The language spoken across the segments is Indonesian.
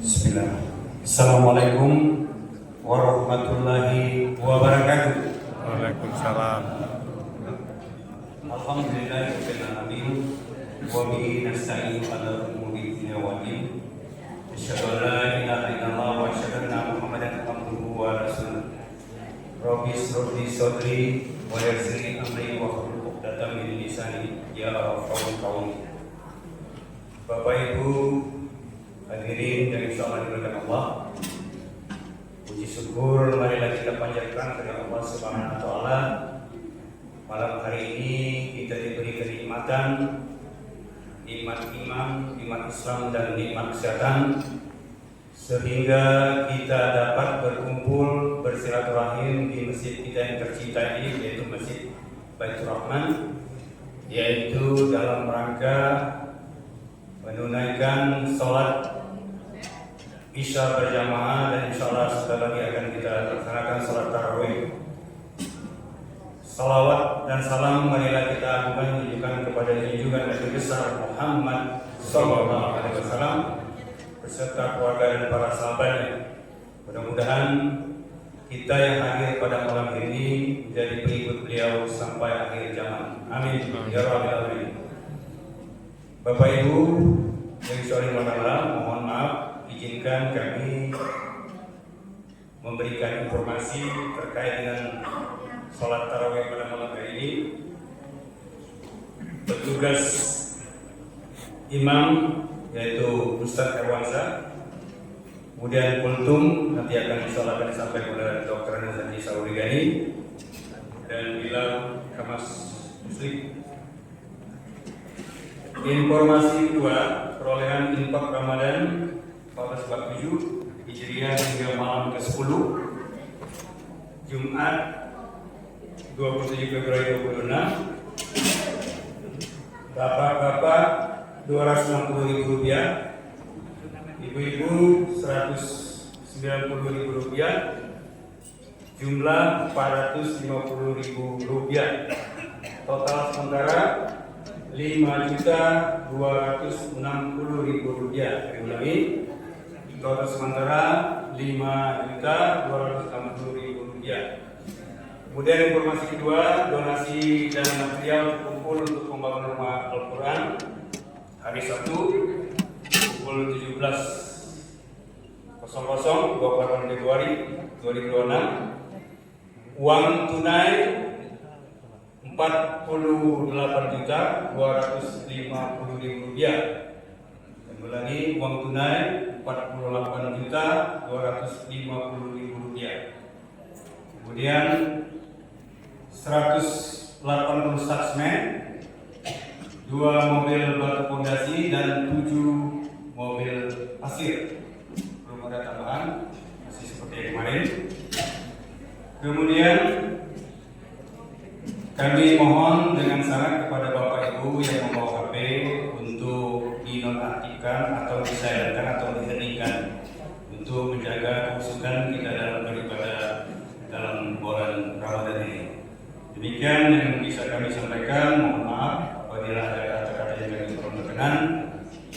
Bismillah. Assalamualaikum warahmatullahi wabarakatuh. Waalaikumsalam. Alhamdulillahirabbil alamin wa bihi nasta'inu ala umuri dunya wad din. Asyhadu an la ilaha illallah wa asyhadu anna Muhammadan abduhu wa rasuluh. Rabbi ishrah li sadri wa yassir li amri wa hlul 'uqdatam min lisani yafqahu qawli. Bapak Ibu hadirin yang insyaallah diberkahi Allah, puji syukur marilah kita panjatkan kepada Allah Subhanahu wa taala. Malam hari ini kita diberi kenikmatan, nikmat iman, nikmat Islam dan nikmat kesehatan, sehingga kita dapat berkumpul bersilaturahim di masjid kita yang tercinta ini, yaitu Masjid Baitur Rahman, yaitu dalam rangka menunaikan sholat Isya berjamaah, dan insyaallah sebentar lagi akan kita laksanakan sholat tarawih. Salawat dan salam marilah kita agungkan tunjukkan kepada junjungan Nabi besar Muhammad sallallahu alaihi wasallam beserta keluarga dan para sahabatnya. Mudah-mudahan kita yang hadir pada malam ini menjadi pengikut beliau sampai akhir zaman. Amin ya rabbal alamin. Bapak Ibu yang insyaallah mohon maaf, izinkan kami memberikan informasi terkait dengan sholat tarawih pada malam hari ini. Petugas imam yaitu Ustaz Erwansa, kemudian kultum nanti akan disolatkan sampai oleh Dr. Nazari Saurigani, dan Bilal Kamas Muslim. Informasi kedua, perolehan infak Ramadan 1447 Hijriah hingga malam ke-10 Jumat 27 Februari 2026. Bapak-bapak Rp260.000, ibu-ibu Rp190.000, jumlah Rp450.000. Total sementara Rp5.260.000. Ulangi, total sementara Rp5.260.000. Kemudian informasi kedua, donasi dan material kumpul untuk pembangunan rumah Al-Quran hari Sabtu pukul 17.00 28 Februari 2026. Uang tunai Rp48.250.000. Dan ulangi, uang tunai Rp48.250.000. Kemudian 180 saksmen, 2 mobil batu fondasi, dan 7 mobil pasir. Belum ada tambahan, masih seperti yang kemarin. Kemudian kami mohon dengan sangat kepada Bapak Ibu yang membawa HP untuk dinonaktifkan atau disilentkan atau diheningkan untuk menjaga kehusukan kita dalam beribadah dalam bulan Ramadan ini. Demikian yang bisa kami sampaikan. Mohon maaf apabila ada kata-kata yang kami kurang berkenan.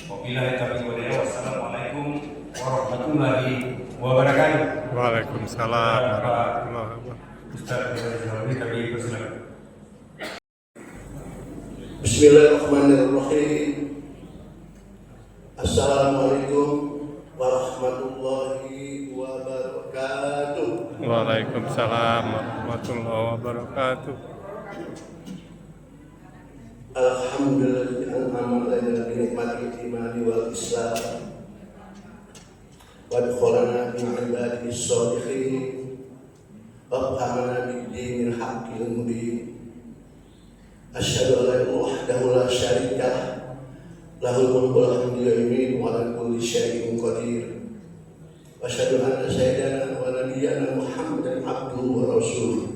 Wabillahi taufiq wal hidayah. Wassalamualaikum warahmatullahi wabarakatuh. Waalaikumsalam warahmatullahi wabarakatuh. Ustaz kami persilakan. Bismillahirrahmanirrahim. Assalamualaikum warahmatullahi wabarakatuh. Waalaikumsalam warahmatullahi wabarakatuh. Alhamdulillah an'ama alaina bi nikmatil imani wal islam wa adkhalana fi ibadihi sholihin wa amana bid dinil haqqil mubin. Asyhadu an la ilaha wahdahu la syarika lahul mulku wa lahul hamdu wa ala kulli syai'in qadir. Asyhadu anna sayyidana wa nabiyyana Muhammadan abduhu wa rasuluh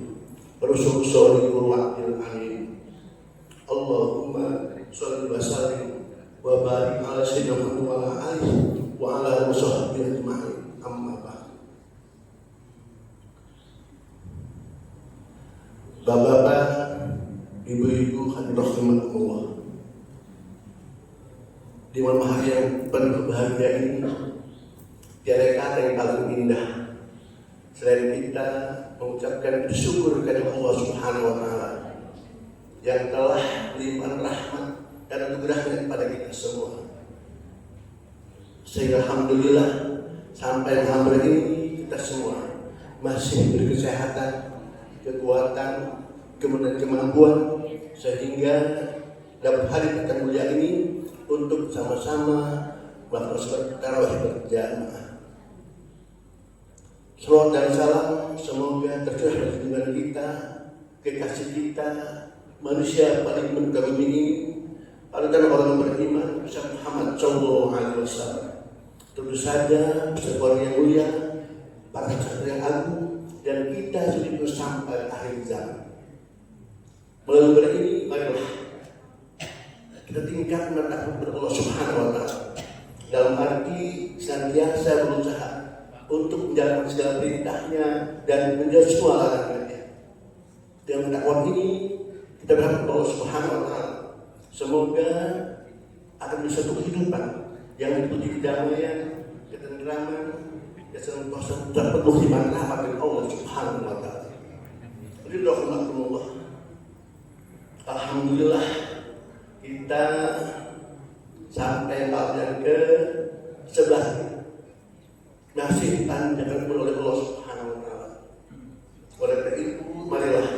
sholiqul wa'dil amin. Allahumma sholli wa sallim wa barik ala sayyidina Muhammad wa ala alihi wa ala washabbihi ajma'in. Amma ba'd. Bapak-bapak, ibu-ibu hadirin rahimakumullah. Di malam hari yang penuh bahagia ini Tiada kata yang paling indah selain kita mengucapkan bersyukur kepada Allah Subhanahu wa Ta'ala yang telah melimpahkan rahmat dan anugerahnya kepada kita semua. Sehingga alhamdulillah sampai malam ini kita semua masih berkesehatan, kekuatan, kemudian kemampuan sehingga dapat hadir pada mulia ini untuk sama-sama melakukan sholat tarawih berjamaah. Salawat dan salam semoga tercurah pada junjungan kita, kekasih kita, manusia paling mulia ini, panutan orang beriman, Muhammad Sallallahu Alaihi Wasallam. Tentu saja sebuah yang mulia, para sahabat yang agung, dan kita sudah sampai akhir zaman. Melalui ini, marilah kita tingkatkan takut kepada Allah Subhanahu Wa Taala dalam arti senantiasa berusaha untuk menjalankan segala perintahnya dan menjauhi semua larangannya. Dengan takwa ini kita berharap Allah Subhanahu Wa Taala semoga akan bisa satu kehidupan yang dipuji kedamaian, ketenteraman, dan senantiasa terpenuh di rahmat dari Allah Subhanahu Wa Taala. Ridhokumullah. Alhamdulillah kita sampai pada ke-11 masih dipanjangkan oleh Allah Subhanahu Wa Taala. Oleh karena itu, marilah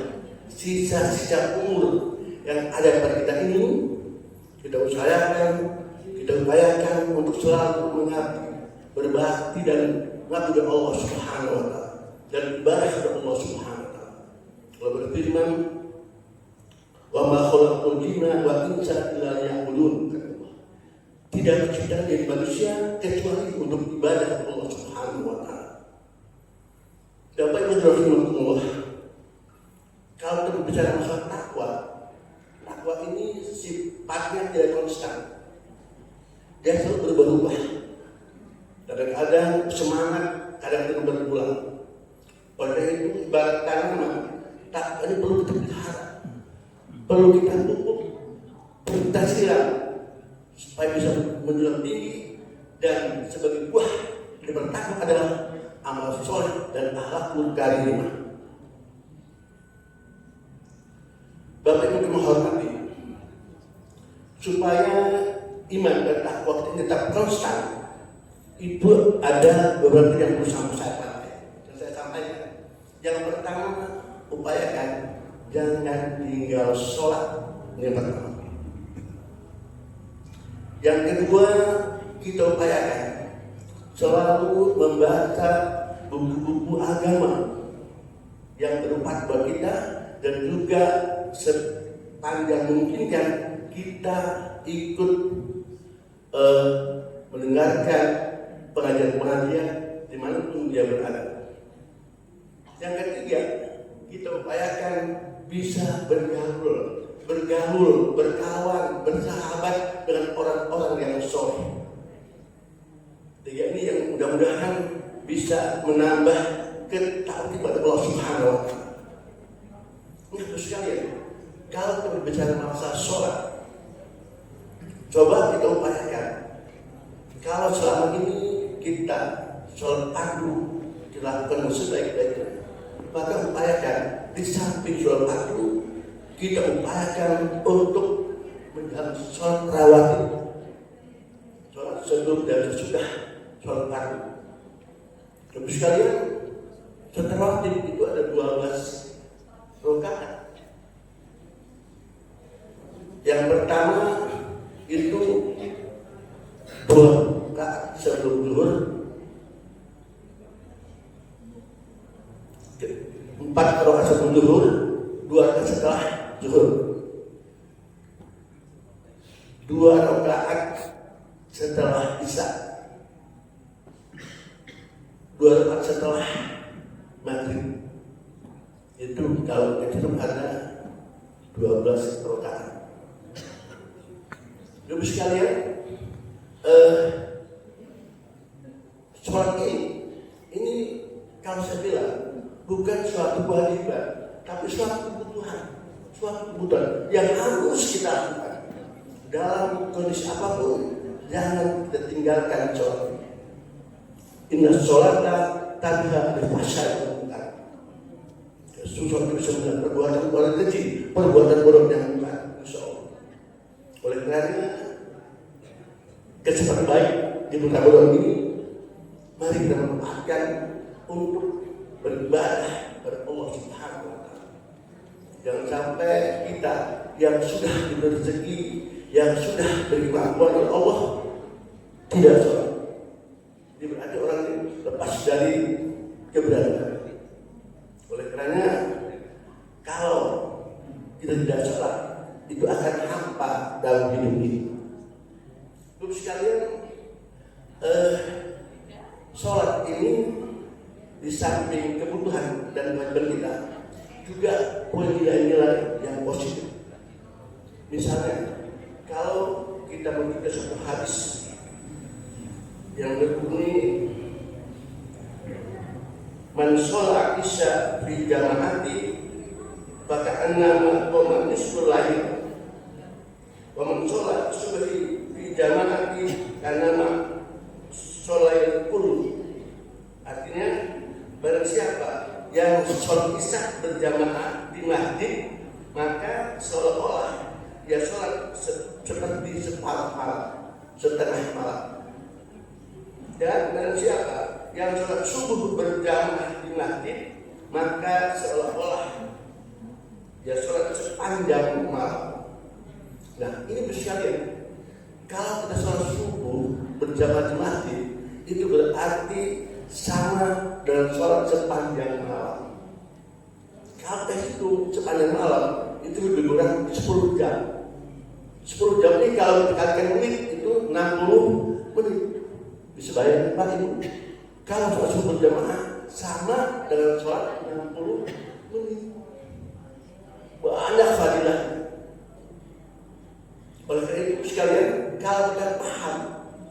sisa-sisa umur yang ada pada kita ini kita upayakan untuk selalu mengabdi, berbakti dan mengabdi kepada Allah Subhanahu Wa Taala dan ibadah kepada Allah Subhanahu Wa Taala. Allah berfirman, "Wa ma khalaqul jinna wal insa illa liya'budun." Tidak diciptakan dari manusia kecuali untuk ibadah kepada Allah Subhanahu Wa Taala. Dapat menjelaskan Allah. Kalau kita berbicara masalah takwa ini sifatnya tidak konstan. Dia selalu berubah-ubah. Kadang-kadang semangat, kadang-kadang berpulang. Oleh itu ibarat tanaman, takwa ini perlu kita pelihara, perlu kita pupuk, perlu kita siram supaya bisa menjulang tinggi, dan sebagai buah dari bertakwa adalah amal soleh dan akhlakul karimah. Bapak Ibu menghormati, supaya iman dan takwa kita tetap konstan, itu ada beberapa yang perlu saya sampaikan. Yang pertama, upayakan jangan tinggal sholat. Yang pertama. Yang kedua, kita upayakan selalu membaca buku-buku agama yang bermanfaat buat kita, dan juga sepanjang mungkin kan kita ikut mendengarkan pengajian-pengajian dimanapun dia berada. Yang ketiga, kita upayakan bisa bergaul, berkawan, bersahabat dengan orang-orang yang soleh. Tiga ini yang mudah-mudahan bisa menambah ketaatan kepada Allah Subhanahu Wa Taala. Ini sekalian, kalau kita berbicara masalah sholat, coba kita upayakan. Kalau selama ini kita sholat fardu dilakukan sebaik-baiknya, maka upayakan di samping sholat fardu kita upayakan untuk menjalankan sholat rawatib, sholat sebelum dan sesudah sholat fardu. Tapi sekalian, sholat rawatib itu ada 12 rakaat. Yang pertama itu 2 rakaat sebelum zuhur, 4 rakaat sebelum zuhur, 2 rakaat setelah zuhur, 2 rakaat setelah isya, 2 rakaat setelah maghrib. Itu kalau kita ada 12 rakaat. Ibu sekalian, sholat ini kalau saya bilang bukan suatu kewajiban, tapi suatu kebutuhan yang harus kita lakukan dalam kondisi apapun. Jangan kita tinggalkan sholat. Inna sholata tanha 'anil fahsya'i wal munkar. Susah itu bisa melihat perbuatan keji, perbuatan buruk yang bukan, insya Allah. Oleh karena kesempatan baik di bulan ini, mari kita memanfaatkan untuk beribadah kepada Allah Subhanahu wa Ta'ala. Jangan sampai kita yang sudah diberi rezeki, yang sudah beri kemampuan oleh Allah tidak sholat. Jadi berarti orang ini lepas dari keberadaan. Oleh karena kalau kita tidak sholat, itu akan hampa dalam hidup ini. Terus sekalian, sholat ini di samping kebutuhan dan kewajiban kita juga punya nilai yang positif. Misalnya, kalau kita memiliki suatu hadis yang berbunyi man sholat isya fi jama'ati faka'annama qama nisful lail wa man sholat subhi fi jama'ati kannama sholail kullu. Artinya barang siapa yang sholat isya berjamaah di masjid, maka seolah-olah dia sholat seperti separuh malam, setengah malam. Dan barang siapa yang sholat subuh berjamaah di masjid, maka seolah-olah dia sholat sepanjang malam. Nah, ini bersyariat. Kalau kita sholat subuh berjamaah di masjid, itu berarti sama dengan sholat sepanjang malam. Kalau kita hitung sepanjang malam, itu lebih kurang 10 jam. 10 jam ini kalau dikalikan menit, itu 60 menit. Bisa bayangkan Pak Ibu, kalau sholat subuh berjamaah sama dengan sholat 60 menit. Banyak fadilah. Oleh karena itu sekalian, kalau kita paham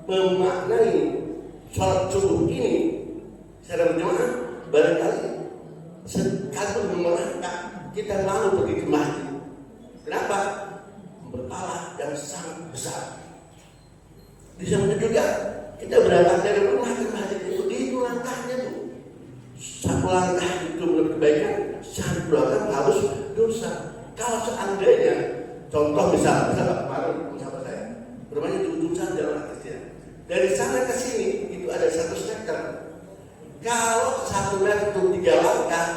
memaknai sholat subuh ini secara berjamaah, barangkali sekalipun memerangkap kita mau pergi ke masjid. Kenapa? Berpahala yang sangat besar. Di samping juga kita berangkat dari rumah ke masjid itu langkahnya tuh. Satu langkah itu menurut kebaikan, satu langkah harus dosa. Kalau seandainya, contoh misalnya kemarin sahabat saya, rumahnya di ujung sana jalan atasnya. Dari sana ke sini itu ada 100 meter. Kalau 1 meter itu 3 langkah,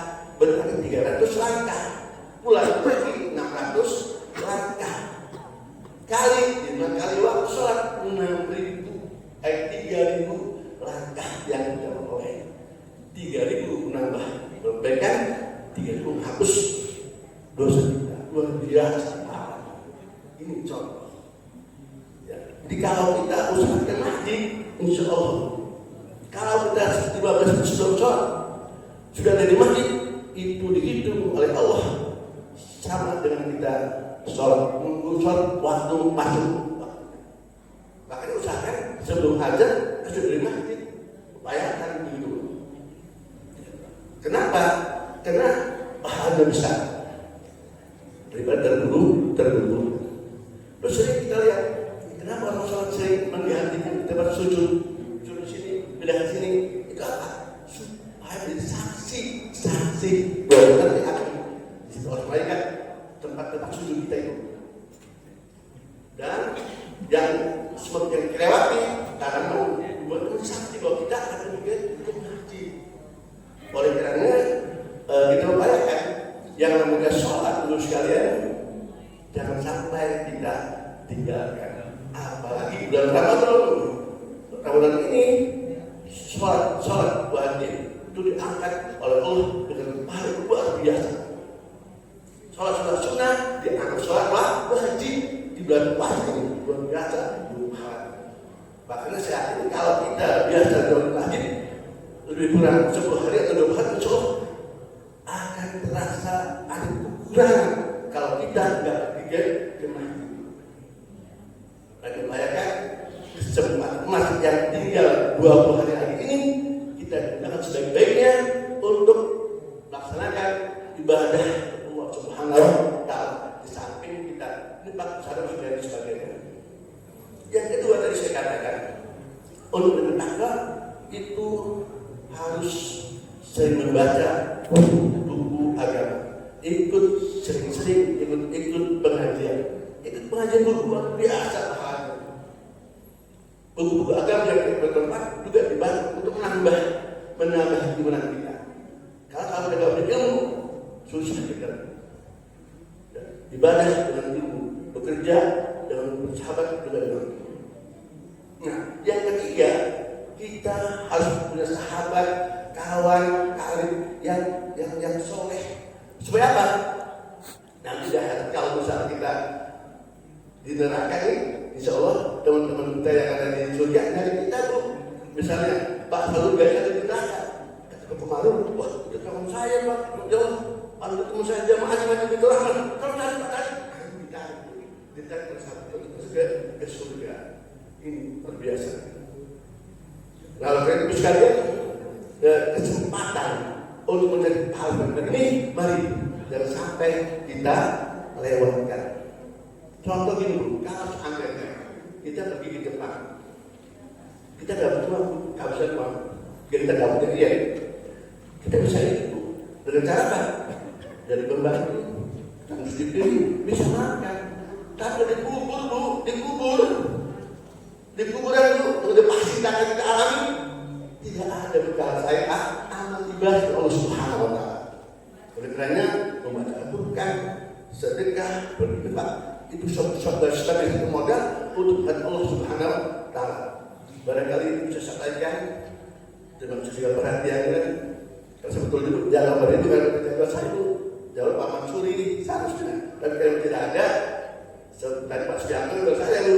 berarti 300 langkah. Pulang pergi 600 langkah. Kali 5 kali waktu sholat 3.000 langkah yang kita peroleh. 3.000 menambah perbaikan, 3.000 menghapus dosa kita. Luar biasa. Ini contoh. Ya. Jadi kalau kita usahakan masjid, insya Allah. Kalau kita 15 menit sebelum sholat sudah ada di masjid, itu dihitung oleh Allah sama dengan kita sholat waktu masuk. Makanya usahakan sebelum azan sudah di masjid, upayakan begitu. Kenapa? Karena pahalanya besar daripada terburu. Terus sering kita lihat, kenapa orang sholat sering menghentikan tempat sujud di sini, pindah ke sini, itu apa? Supaya menjadi saksi bahwa nanti akan orang malaikat tempat sujud kita itu. Dan yang semakin kelewati karena mau membuat saksi bahwa kita akan mungkin haji. Oleh karena kita upayakan yang namanya sholat dulu sekalian, jangan sampai kita tinggalkan. Apalagi bulan Ramadan ini sholat wajib itu diangkat oleh Allah dengan pahala luar biasa. Sholat sunnah diangkat sholat wajib di bulan puasa ini luar biasa. Makanya saat ini kalau kita biasa sholat wajib lebih kurang 10 hari atau 20 hari, insya Allah akan terasa ada kekurangan kalau kita nggak pergi ke masjid. Lagi bayangkan kesempatan emas yang tinggal 20 hari lagi ini kita gunakan sebaik-baiknya untuk melaksanakan ibadah Allah Subhanahu wa Ta'ala. Di samping kita nipat sadar dan sebagainya. Yang kedua tadi saya katakan, untuk bertetangga itu harus sering membaca buku agama, ikut sering-sering ikut pengajian. Ikut pengajian buku biasa pahalanya. Buku-buku agama yang bermanfaat juga dibantu untuk menambah iman kita. Kalau kamu tidak berilmu, susah kita. Ibadah dengan ilmu, bekerja dengan bersahabat juga dengan ilmu. Nah, yang ketiga, kita harus punya sahabat, kawan, karib yang soleh. Supaya apa? Nanti kalau misalnya kita di neraka ini, insya Allah teman-teman kita yang ada di surga dari kita tuh, misalnya Pak Salud gak ada di neraka, kata kemarin, wah itu kawan saya Pak, jauh, ada teman saya jamaah macam itu rahmat, kalau cari Pak tadi, ditarik bersama ke surga. Ini luar biasa. Lalu kan sekalian kesempatan untuk menjadi pahlawan ini, mari jangan sampai kita lewatkan. Contoh gini Bu, kalau seandainya kita pergi ke Jepang, kita dapat uang, kehabisan uang, kita dapat dia, kita bisa itu dengan cara apa? Dari pembantu, yang sedikit bisa makan, tapi dikubur Bu, di kuburan itu udah pasti akan kita alami. Tidak ada bekal saya amal ibadah Allah Subhanahu wa Ta'ala. Oleh karenanya membaca Al-Quran, sedekah, berinfak itu sebagai modal untuk Allah Subhanahu wa Ta'ala. Barangkali itu bisa sampaikan dengan segala perhatiannya. Karena sebetulnya dalam itu kan kita saya itu jawab Pak Mansuri seharusnya. Tapi kalau tidak ada, tadi Pak Sudianto sudah saya lu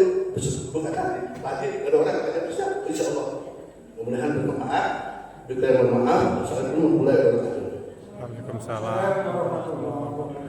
bukan tadi ada orang yang bisa, insya Allah mudah-mudahan bermanfaat. Kita mohon maaf, assalamualaikum warahmatullahi wabarakatuh. Waalaikumsalam warahmatullahi wabarakatuh.